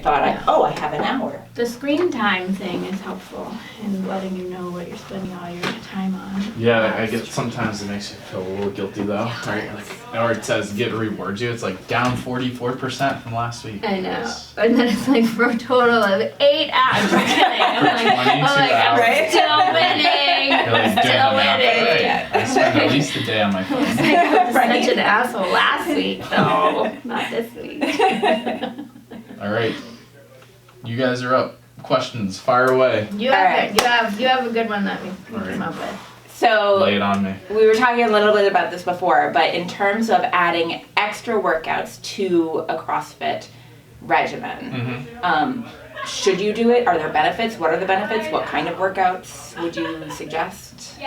I thought, I have an hour. The screen time thing is helpful in letting you know what you're spending all your time on. Yeah, I get sometimes it makes you feel a little guilty though, right? Or it says rewards you. It's like down 44% from last week. I know, and then it's like for a total of 8 hours. I'm kidding. I'm hours. still winning. You're like, Still winning. I spent at least a day on my phone. I was such an asshole last week, though. Not this week. All right, you guys are up. Questions, fire away. You have a good one that we came up with. So Lay it on me. we were talking a little bit about this before, but in terms of adding extra workouts to a CrossFit regimen, should you do it? Are there benefits? What are the benefits? What kind of workouts would you suggest?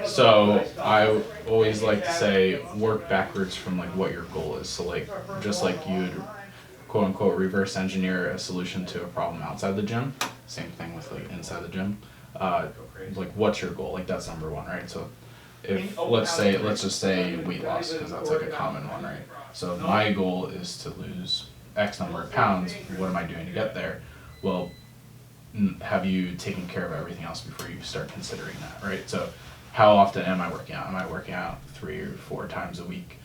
So I always like to say work backwards from like what your goal is. So like just like you'd quote unquote reverse engineer a solution to a problem outside the gym, same thing with like inside the gym. Like what's your goal? Like that's number one, right? So if let's just say weight loss, because that's like a common one, right? So my goal is to lose X number of pounds. What am I doing to get there? Well, have you taken care of everything else before you start considering that, right? So how often am I working out? Am I working out 3 or 4 times a week?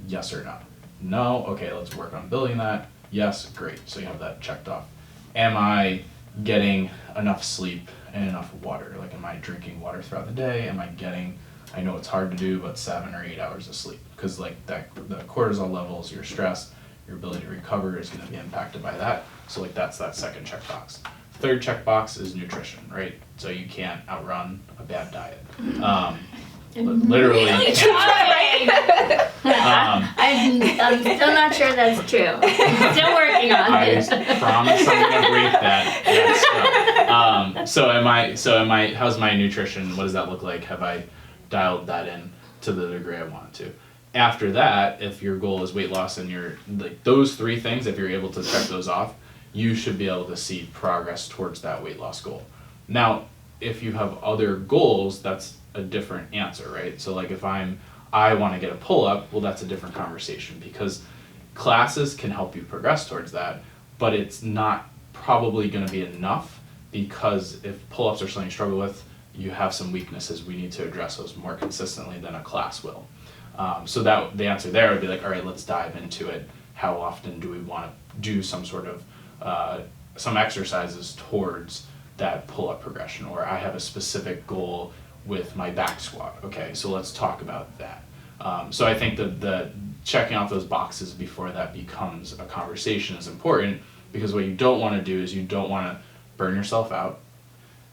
Yes or no? No? Okay, let's work on building that. Yes, great. So you have that checked off. Am I getting enough sleep and enough water? Like, am I drinking water throughout the day? Am I getting, I know it's hard to do, but 7 or 8 hours of sleep? Because like that, the cortisol levels, your stress, your ability to recover is going to be impacted by that. So like that's that second checkbox. Third checkbox is nutrition, right? So you can't outrun a bad diet. Literally, you can't. I'm still not sure that's true. Still working on it. I promise I'm gonna break that. Yes. So am I? How's my nutrition? What does that look like? Have I dialed that in to the degree I want to? After that, if your goal is weight loss and you're like those 3 things, if you're able to check those off, you should be able to see progress towards that weight loss goal. Now, if you have other goals, that's a different answer, right? So like if I want to get a pull-up, well, that's a different conversation because classes can help you progress towards that, but it's not probably going to be enough because if pull-ups are something you struggle with, you have some weaknesses. We need to address those more consistently than a class will. So that the answer there would be like, all right, let's dive into it. How often do we want to do some sort of some exercises towards that pull-up progression? Or I have a specific goal with my back squat. Okay, so let's talk about that. So I think the checking off those boxes before that becomes a conversation is important because what you don't want to do is you don't want to burn yourself out,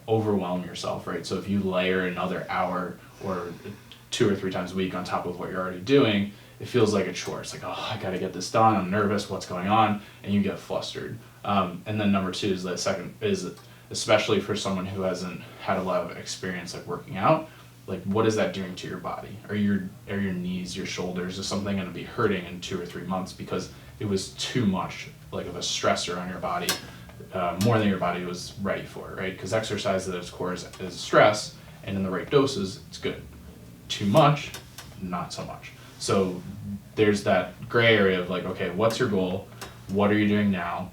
overwhelm yourself, right? So if you layer another hour or 2 or 3 times a week on top of what you're already doing, it feels like a chore. It's like, oh, I gotta get this done, I'm nervous, what's going on? And you get flustered. And then number 2 is the second, is especially for someone who hasn't had a lot of experience like working out, like what is that doing to your body? Are your knees, your shoulders, is something gonna be hurting in 2 or 3 months because it was too much like of a stressor on your body, more than your body was ready for, right? Because exercise at its core is stress, and in the right doses, it's good. Too much, not so much. So there's that gray area of like, okay, what's your goal? What are you doing now?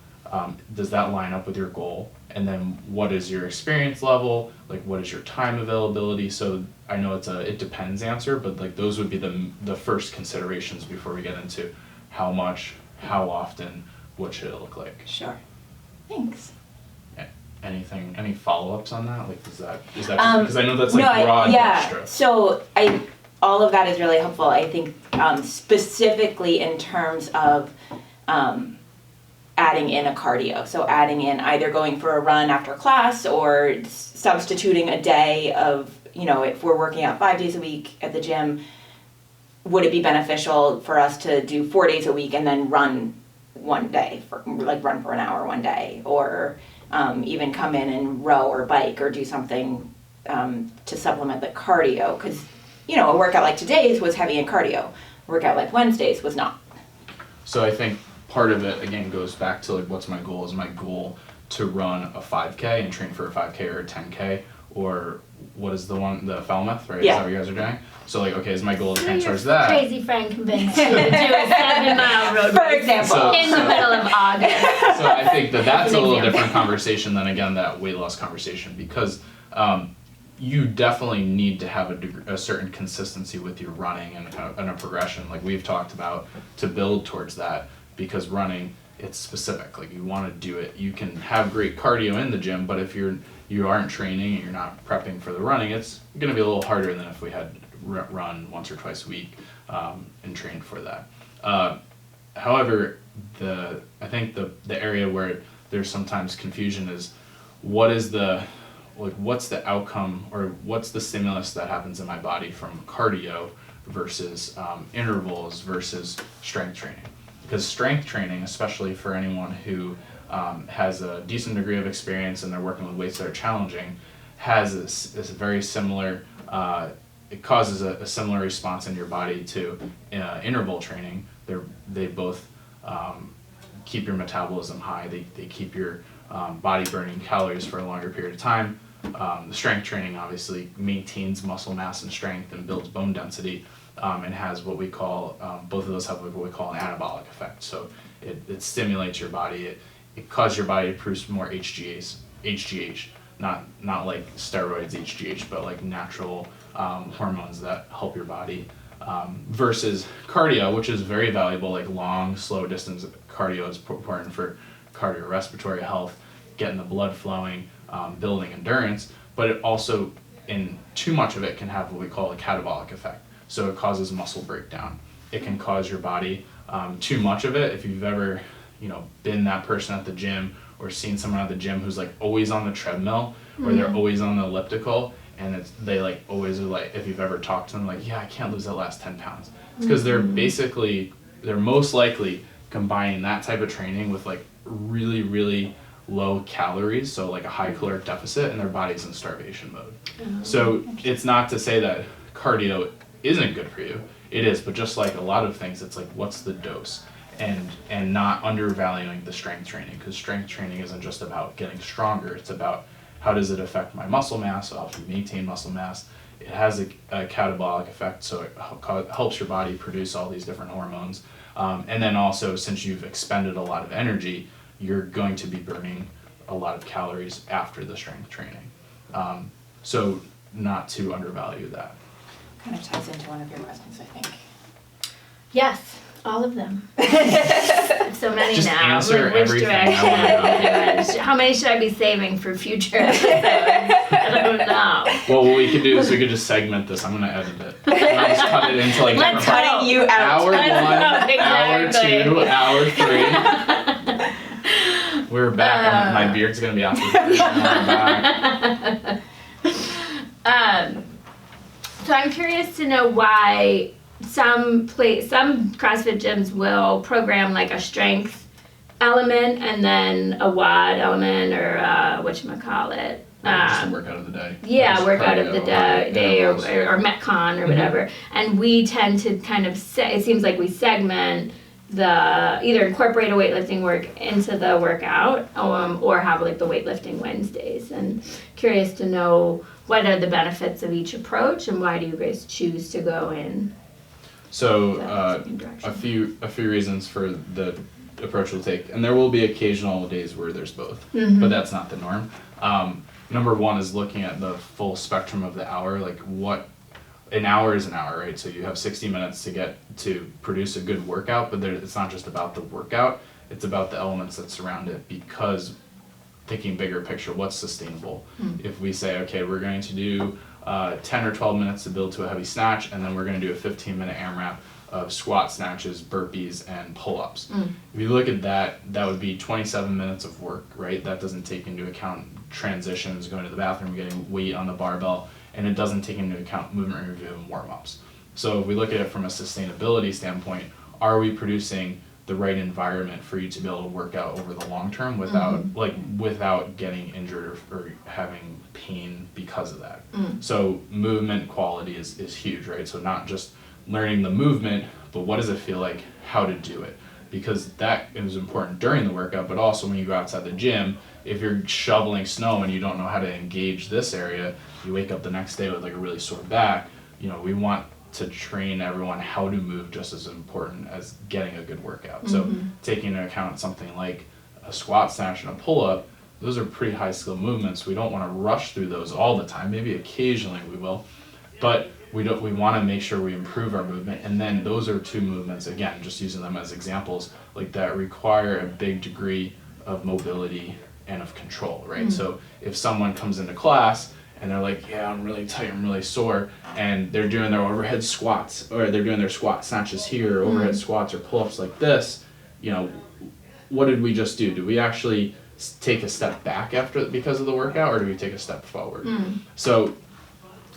Does that line up with your goal? And then what is your experience level? Like what is your time availability? So I know it's a it depends answer, but like those would be the first considerations before we get into how much, how often, what should it look like? Sure. Thanks. Any follow-ups on that? Like is that because I know that's like broad yeah. So all of that is really helpful. I think specifically in terms of adding in a cardio. So adding in either going for a run after class or substituting a day of, if we're working out 5 days a week at the gym, would it be beneficial for us to do 4 days a week and then run one day, run for an hour one day, or even come in and row or bike or do something to supplement the cardio? Because, a workout like today's was heavy in cardio. A workout like Wednesday's was not. So I think part of it, again, goes back to like, what's my goal? Is my goal to run a 5K and train for a 5K or a 10K? or what is the Falmouth, right? Yeah. Is that what you guys are doing? So like, okay, is my goal to train Your towards that? crazy friend convinced you to do a 7-mile road For race example. in the middle of August. So I think that's An a little example. different conversation than, again, that weight loss conversation, because you definitely need to have a certain consistency with your running and a progression like we've talked about to build towards that, because running, it's specific. Like, you want to do it. You can have great cardio in the gym, but if you aren't training and you're not prepping for the running, it's going to be a little harder than if we had run once or twice a week and trained for that. However, I think the area where there's sometimes confusion is what's the outcome, or what's the stimulus that happens in my body from cardio versus intervals versus strength training. Because strength training, especially for anyone who has a decent degree of experience and they're working with weights that are challenging, has this very similar, it causes a similar response in your body to interval training. They both keep your metabolism high, they keep your body burning calories for a longer period of time. The strength training obviously maintains muscle mass and strength and builds bone density, and has what we call, both of those have what we call an anabolic effect. So it stimulates your body, it causes your body to produce more HGH, not like steroids HGH, but like natural hormones that help your body, versus cardio, which is very valuable, like long, slow distance cardio is important for cardiorespiratory health, getting the blood flowing, building endurance, but it also, in too much of it, can have what we call a catabolic effect. So it causes muscle breakdown. It can cause your body, too much of it, if you've ever, been that person at the gym or seen someone at the gym who's like always on the treadmill or they're always on the elliptical, and they like always are like, if you've ever talked to them, like, yeah, I can't lose that last 10 pounds. It's because they're most likely combining that type of training with like really, really low calories, so like a high caloric deficit, and their body's in starvation mode. So it's not to say that cardio isn't good for you. It is, but just like a lot of things, it's like, what's the dose? And not undervaluing the strength training, because strength training isn't just about getting stronger. It's about how does it affect my muscle mass, so helps you maintain muscle mass. It has a catabolic effect, so it helps your body produce all these different hormones. And then also, since you've expended a lot of energy, you're going to be burning a lot of calories after the strength training. So not to undervalue that. Kind of ties into one of your questions, I think. Yes, all of them. So many Just now. answer Which everything. direction? How many should I be saving for future episodes? I don't know. Well, what we could do is we could just segment this. I'm gonna edit it. I'll just cut it into like Let's different Cutting you out. hour 1, Exactly. hour 2, hour 3. We're back. My beard's gonna be out. We're back. So I'm curious to know why some CrossFit gyms will program like a strength element and then a WOD element, or whatchamacallit. Just a workout of the day. Yeah, Just workout of the cardio, day or intervals. Metcon or whatever. And we tend to kind of it seems like we segment either incorporate a weightlifting work into the workout, or have like the weightlifting Wednesdays. And curious to know what are the benefits of each approach, and why do you guys choose to go in So that second direction? a few reasons for the approach we'll take, and there will be occasional days where there's both, Mm-hmm. but that's not the norm. Number one is looking at the full spectrum of the hour, like what an hour is an hour, right? So you have 60 minutes to produce a good workout, but it's not just about the workout, it's about the elements that surround it, because thinking bigger picture, what's sustainable? If we say, okay, we're going to do 10 or 12 minutes to build to a heavy snatch, and then we're going to do a 15-minute AMRAP of squat snatches, burpees, and pull-ups. If you look at that, that would be 27 minutes of work, right? That doesn't take into account transitions, going to the bathroom, getting weight on the barbell, and it doesn't take into account movement review and warm-ups. So if we look at it from a sustainability standpoint, are we producing the right environment for you to be able to work out over the long term without getting injured or having pain because of that? So movement quality is huge, right? So not just learning the movement, but what does it feel like, how to do it? Because that is important during the workout, but also when you go outside the gym, if you're shoveling snow and you don't know how to engage this area, you wake up the next day with like a really sore back. We want to train everyone how to move just as important as getting a good workout. So taking into account something like a squat snatch and a pull-up, those are pretty high skill movements. We don't want to rush through those all the time. Maybe occasionally we will, but we want to make sure we improve our movement. And then those are two movements, again, just using them as examples, like that require a big degree of mobility and of control, right? So if someone comes into class and they're like, yeah, I'm really tight, I'm really sore, and they're doing their overhead squats, or they're doing their squat snatches here, overhead squats or pull-ups like this, what did we just do? Do we actually take a step back because of the workout, or do we take a step forward? So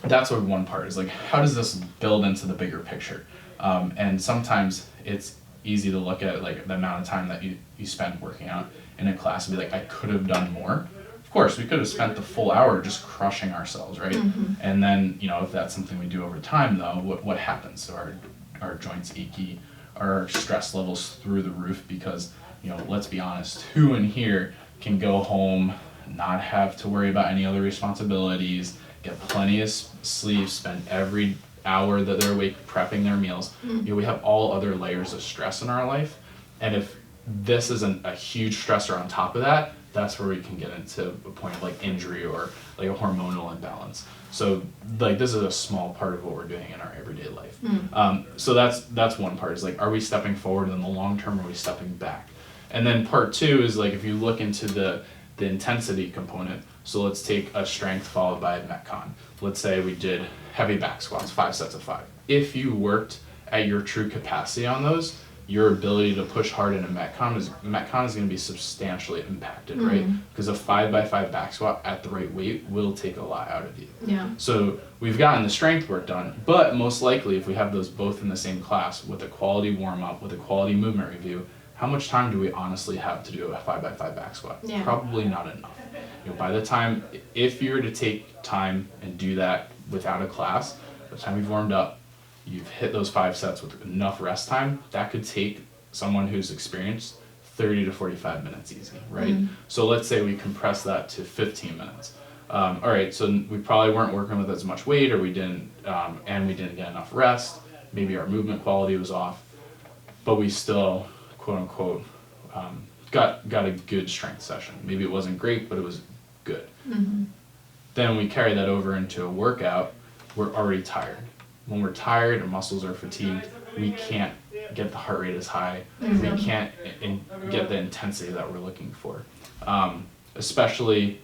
that's what one part is, like, how does this build into the bigger picture? And sometimes it's easy to look at like the amount of time that you spend working out in a class and be like, I could have done more. Of course, we could have spent the full hour just crushing ourselves, right? And then, if that's something we do over time, though, what happens? So our joints achy, our stress levels through the roof, because, let's be honest, who in here can go home, not have to worry about any other responsibilities, get plenty of sleep, spend every hour that they're awake prepping their meals? We have all other layers of stress in our life, and if this isn't a huge stressor on top of that, that's where we can get into a point of like injury or like a hormonal imbalance. So like this is a small part of what we're doing in our everyday life. So that's one part, is like, are we stepping forward in the long term, or are we stepping back? And then part two is like, if you look into the intensity component, so let's take a strength followed by a Metcon. Let's say we did heavy back squats, 5 sets of 5. If you worked at your true capacity on those, your ability to push hard in a Metcon is going to be substantially impacted, right? Because a 5x5 back squat at the right weight will take a lot out of you. Yeah. So we've gotten the strength work done, but most likely if we have those both in the same class with a quality warm-up, with a quality movement review, how much time do we honestly have to do a 5x5 back squat? Yeah. Probably not enough. By the time, if you were to take time and do that without a class, by the time you've warmed up, you've hit those 5 sets with enough rest time, that could take someone who's experienced 30 to 45 minutes easy, right? So let's say we compress that to 15 minutes. All right, so we probably weren't working with as much weight, or we didn't get enough rest. Maybe our movement quality was off, but we still, quote unquote, got a good strength session. Maybe it wasn't great, but it was good. Then we carry that over into a workout, we're already tired. When we're tired, our muscles are fatigued, we can't get the heart rate as high, we can't get the intensity that we're looking for. Especially,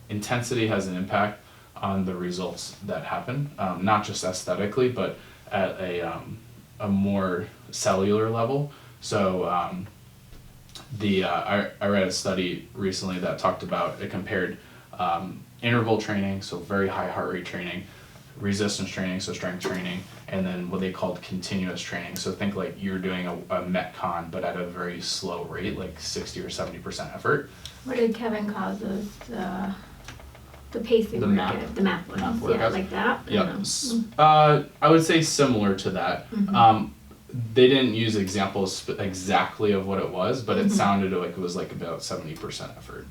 intensity has an impact on the results that happen, not just aesthetically, but at a more cellular level. So I read a study recently that talked about, it compared interval training, so very high heart rate training, resistance training, so strength training, and then what they called continuous training. So think like you're doing a Metcon, but at a very slow rate, like 60 or 70% effort. What did Kevin call those? The pacing workout, the map ones, yeah, like that. Yeah, I would say similar to that. They didn't use examples exactly of what it was, but it sounded like it was like about 70% effort.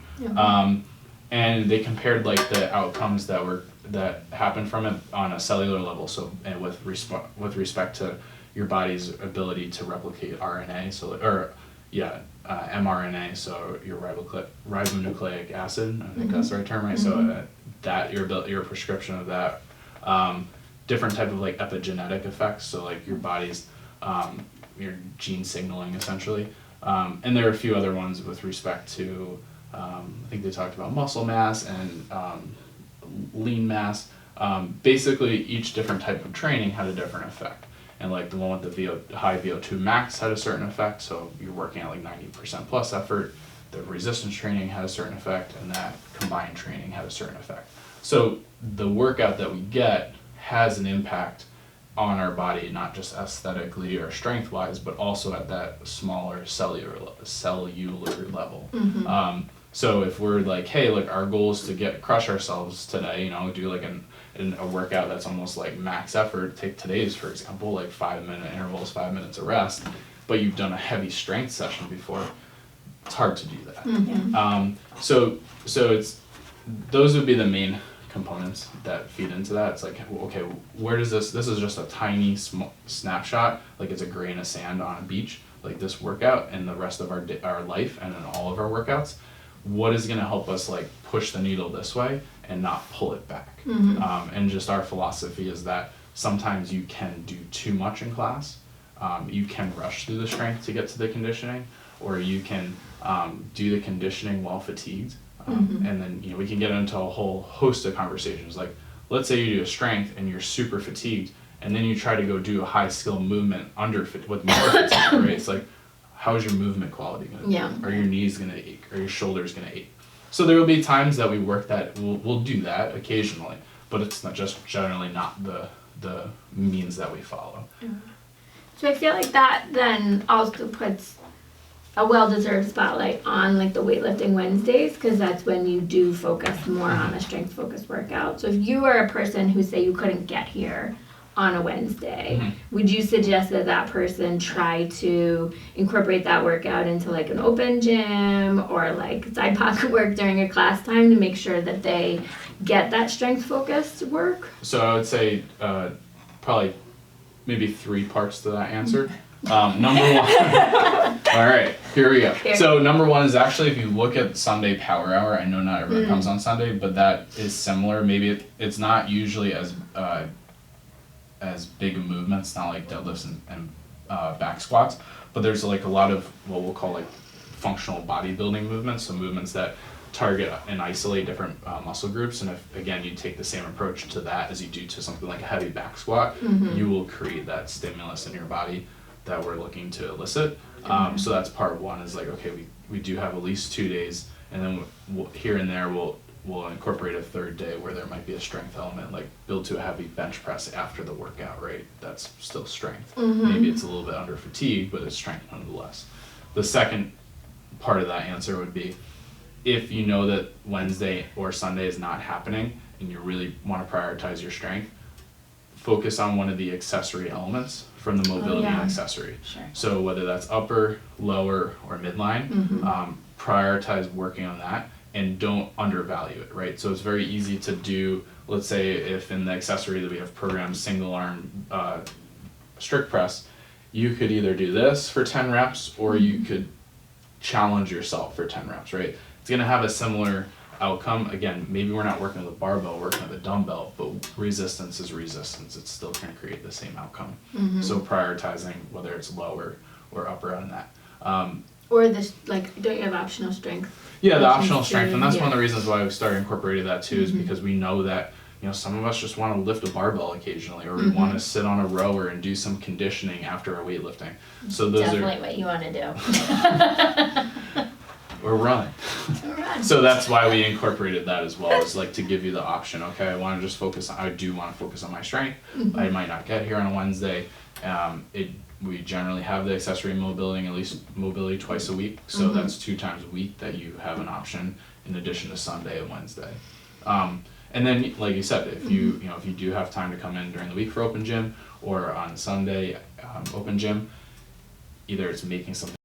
And they compared like the outcomes that happened from it on a cellular level. So, and with respect to your body's ability to replicate RNA, mRNA, so your ribonucleic acid, I think that's the right term, right? So that your prescription of that, different type of like epigenetic effects, so like your body's your gene signaling essentially, and there are a few other ones with respect to, I think they talked about muscle mass and lean mass. Basically, each different type of training had a different effect. And like the one with the high VO2 max had a certain effect, so you're working at like 90% plus effort. The resistance training had a certain effect, and that combined training had a certain effect. So the workout that we get has an impact on our body, not just aesthetically or strength-wise, but also at that smaller cellular level. So if we're like, hey, look, our goal is to crush ourselves today, do like a workout that's almost like max effort. Take today's, for example, like 5-minute intervals, 5 minutes of rest, but you've done a heavy strength session before. it's hard to do that. Mm-hmm. So it's, those would be the main components that feed into that. It's like, okay, where does this is just a tiny snapshot, like it's a grain of sand on a beach, like this workout and the rest of our life and then all of our workouts. What is going to help us like push the needle this way and not pull it back? And just our philosophy is that sometimes you can do too much in class. You can rush through the strength to get to the conditioning, or you can do the conditioning while fatigued. And then, you know, we can get into a whole host of conversations. Like, let's say you do a strength and you're super fatigued, and then you try to go do a high skill movement with more fatigue, right? It's like, how's your movement quality going to be? Are your knees going to ache? Are your shoulders going to ache? So there will be times that we work that, we'll do that occasionally, but it's not just generally not the means that we follow. So I feel like that then also puts a well-deserved spotlight on like the weightlifting Wednesdays, because that's when you do focus more on a strength-focused workout. So if you are a person who say you couldn't get here on a Wednesday, would you suggest that that person try to incorporate that workout into like an open gym or like side pocket work during a class time to make sure that they get that strength-focused work? So I would say probably maybe 3 parts to that answer. Number one, all right, here we go. So number one is actually, if you look at Sunday Power Hour, I know not everyone comes on Sunday, but that is similar. Maybe it's not usually as big of movements, not like deadlifts and back squats, but there's like a lot of what we'll call like functional bodybuilding movements, so movements that target and isolate different muscle groups. And if, again, you take the same approach to that as you do to something like a heavy back squat, you will create that stimulus in your body that we're looking to elicit. So that's part one, is like, okay, we do have at least 2 days, and then here and there we'll incorporate a third day where there might be a strength element, like build to a heavy bench press after the workout, right? That's still strength. Maybe it's a little bit under fatigue, but it's strength nonetheless. The second part of that answer would be, if you know that Wednesday or Sunday is not happening and you really want to prioritize your strength, focus on one of the accessory elements from the mobility and accessory. So whether that's upper, lower, or midline, prioritize working on that and don't undervalue it, right? So it's very easy to do, let's say if in the accessory that we have programmed single arm strict press, you could either do this for 10 reps or you could challenge yourself for 10 reps, right? It's gonna have a similar outcome. Again, maybe we're not working with a barbell, we're working with a dumbbell, but resistance is resistance. It's still gonna create the same outcome. So prioritizing whether it's lower or upper on that. Or this, like, don't you have optional strength? Yeah, the optional strength, and that's one of the reasons why we started incorporating that too, is because we know that, you know, some of us just want to lift a barbell occasionally, or we want to sit on a rower and do some conditioning after our weightlifting. So those Definitely what you want to do. Or run. So that's why we incorporated that as well, is like to give you the option. Okay, I do want to focus on my strength. I might not get here on a Wednesday. We generally have the accessory mobility, at least mobility twice a week. So that's 2 times a week that you have an option in addition to Sunday and Wednesday. And then, like you said, if you do have time to come in during the week for open gym or on Sunday open gym, either it's making something